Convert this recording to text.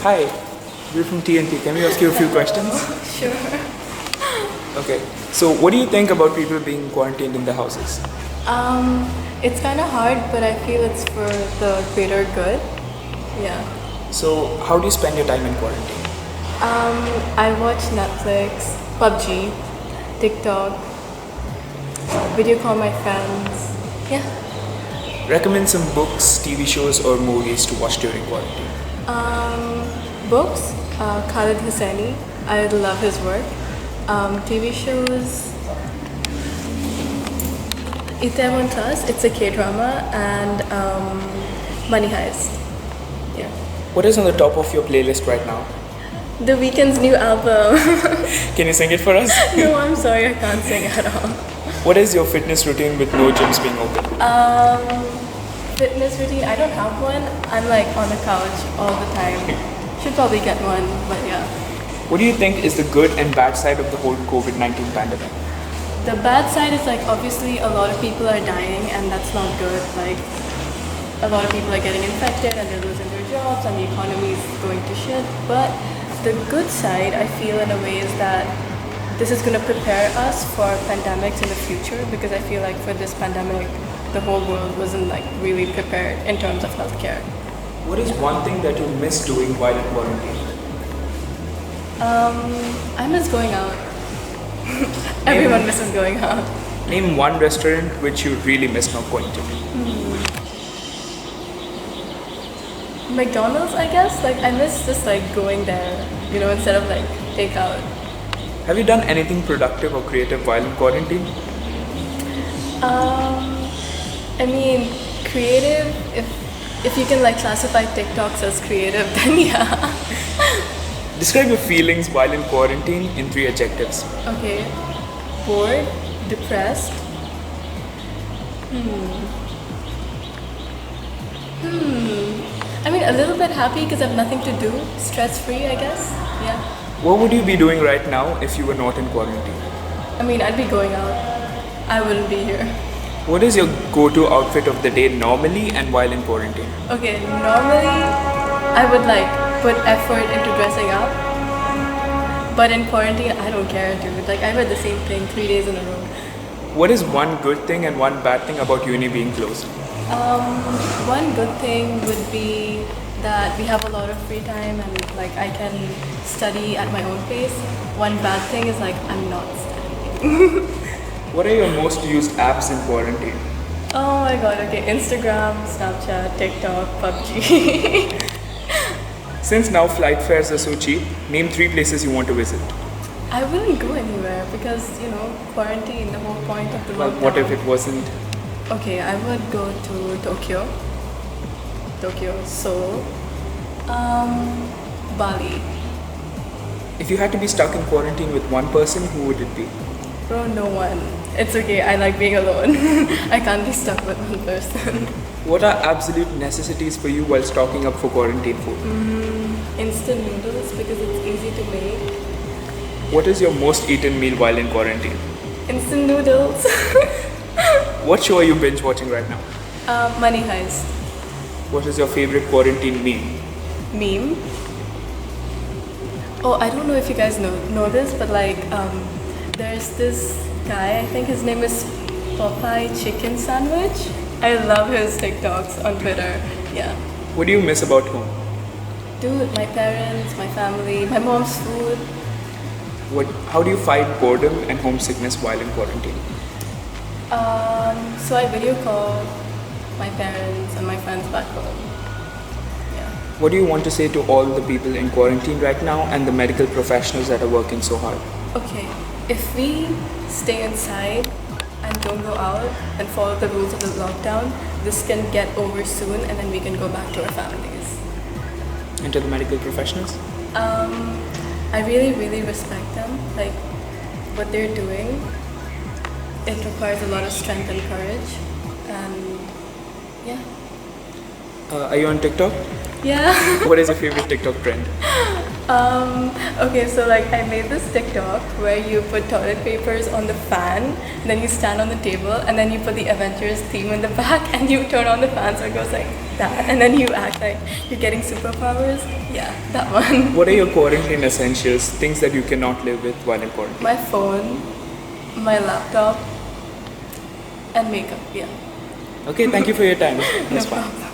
Hi, we're from TNT. Can we ask you a few questions? Sure. Okay. So, what do you think about people being quarantined in their houses? It's kind of hard, but I feel it's for the greater good. Yeah. So, how do you spend your time in quarantine? I watch Netflix, PUBG, TikTok, video call my friends. Yeah. Recommend some books, TV shows, or movies to watch during quarantine. Books, Khalid Hosseini. I love his work. TV shows, Itaewon Class. It's a K-drama, and Money Heist. Yeah. What is on the top of your playlist right now? The Weeknd's new album. Can you sing it for us? No, I'm sorry, I can't sing at all. What is your fitness routine with no gyms being open? Fitness routine, I don't have one. I'm like on the couch all the time. Should probably get one, but yeah. What do you think is the good and bad side of the whole COVID-19 pandemic? The bad side is like obviously a lot of people are dying and that's not good. Like a lot of people are getting infected and they're losing their jobs and the economy is going to shit. But the good side, I feel in a way, is that this is going to prepare us for pandemics in the future, because I feel like for this pandemic, the whole world wasn't like really prepared in terms of healthcare. What is one thing that you miss doing while in quarantine? I miss going out. Everyone misses going out. Name one restaurant which you really miss not going to. McDonald's, I guess. Like I miss just like going there, instead of like takeout. Have you done anything productive or creative while in quarantine? I mean, creative. If you can like classify TikToks as creative, then yeah. Describe your feelings while in quarantine in 3 adjectives. Okay. Bored, depressed. I mean, a little bit happy because I have nothing to do. Stress-free, I guess. Yeah. What would you be doing right now if you were not in quarantine? I mean, I'd be going out. I wouldn't be here. What is your go-to outfit of the day normally and while in quarantine? Okay, normally I would like put effort into dressing up. But in quarantine, I don't care, dude. Like, I wear the same thing 3 days in a row. What is one good thing and one bad thing about uni being closed? One good thing would be that we have a lot of free time and like I can study at my own pace. One bad thing is like I'm not studying. What are your most used apps in quarantine? Oh my god, okay. Instagram, Snapchat, TikTok, PUBG. Since now flight fares are so cheap, name 3 places you want to visit. I wouldn't go anywhere because, quarantine, the whole point of the Well, lockdown. what if it wasn't? Okay, I would go to Tokyo, Seoul, Bali. If you had to be stuck in quarantine with one person, who would it be? Bro, no one. It's okay, I like being alone. I can't be stuck with one person. What are absolute necessities for you while stocking up for quarantine food? Instant noodles because it's easy to make. What is your most eaten meal while in quarantine? Instant noodles. What show are you binge watching right now? Money Heist. What is your favorite quarantine meme? Meme. Oh, I don't know if you guys know this, but like, there's this guy, I think his name is Popeye Chicken Sandwich. I love his TikToks on Twitter. Yeah. What do you miss about home? Dude, my parents, my family, my mom's food. How do you fight boredom and homesickness while in quarantine? So I video call my parents and my friends back home. Yeah. What do you want to say to all the people in quarantine right now and the medical professionals that are working so hard? Okay, if we stay inside and don't go out and follow the rules of the lockdown, this can get over soon and then we can go back to our families. And to the medical professionals? I really, really respect them. Like, what they're doing, it requires a lot of strength and courage. And, yeah. Are you on TikTok? Yeah. What is your favorite TikTok trend? Okay, so like I made this TikTok where you put toilet papers on the fan, and then you stand on the table, and then you put the Avengers theme in the back, and you turn on the fan so it goes like that, and then you act like you're getting superpowers. Yeah, that one. What are your quarantine essentials? Things that you cannot live with while in quarantine? My phone, my laptop, and makeup. Yeah. Okay, thank you for your time. It No was fun. problem.